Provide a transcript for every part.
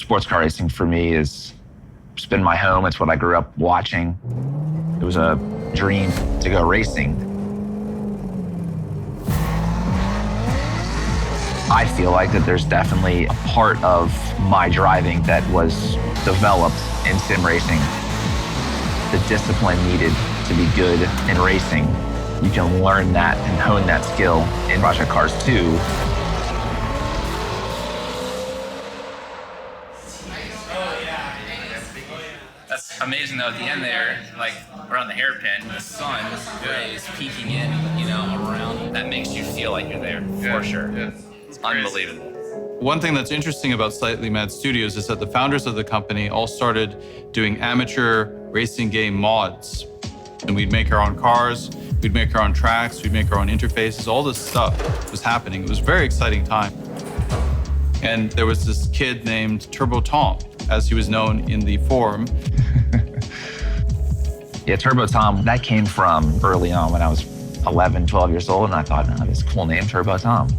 Sports car racing for me is it's been my home. It's what I grew up watching. It was a dream to go racing. I feel like that there's definitely a part of my driving that was developed in sim racing. The discipline needed to be good in racing. You can learn that and hone that skill in Project Cars 2. That's amazing though, at the end there, like around the hairpin, the sun is peeking in, around. That makes you feel like you're there, for sure. Yeah. It's unbelievable. One thing that's interesting about Slightly Mad Studios is that the founders of the company all started doing amateur racing game mods. And we'd make our own cars, we'd make our own tracks, we'd make our own interfaces, all this stuff was happening. It was a very exciting time. And there was this kid named Turbo Tom, as he was known in the forum. Yeah, Turbo Tom, that came from early on when I was 11, 12 years old, and I thought, oh, this cool name, Turbo Tom.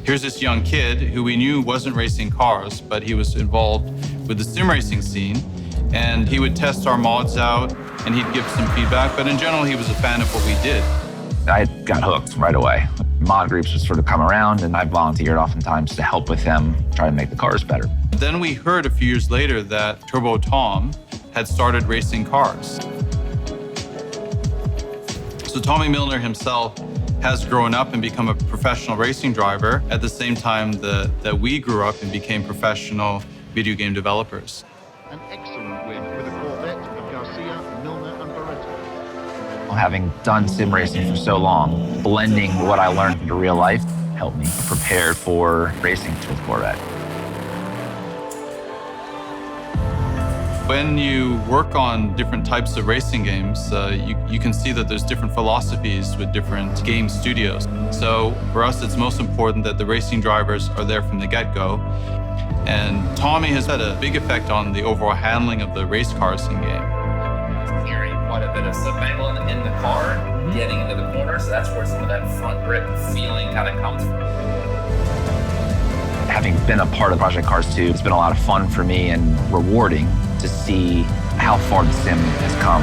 Here's this young kid who we knew wasn't racing cars, but he was involved with the sim racing scene, and he would test our mods out, and he'd give some feedback, but in general, he was a fan of what we did. I got hooked right away. Mod groups would sort of come around, and I volunteered oftentimes to help with them, try to make the cars better. Then we heard a few years later that Turbo Tom had started racing cars. So Tommy Milner himself has grown up and become a professional racing driver at the same time that we grew up and became professional video game developers. An excellent win with a Corvette of Garcia, Milner and Barreto. Having done sim racing for so long, blending what I learned into real life helped me prepare for racing with Corvette. When you work on different types of racing games, you can see that there's different philosophies with different game studios. So for us, it's most important that the racing drivers are there from the get-go. And Tommy has had a big effect on the overall handling of the race car racing game. Hearing quite a bit of slip angle in the car, getting into the corner, so that's where some of that front grip feeling kind of comes from. Having been a part of Project Cars 2, it's been a lot of fun for me and rewarding to see how far the sim has come.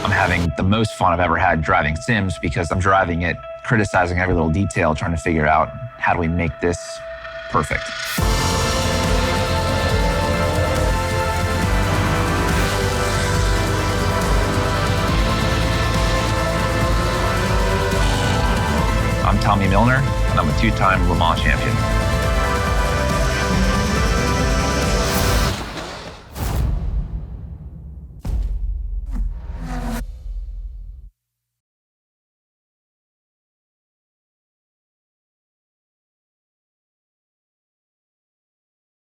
I'm having the most fun I've ever had driving sims because I'm driving it, criticizing every little detail, trying to figure out how do we make this perfect. I'm Tommy Milner, and I'm a two-time Le Mans champion.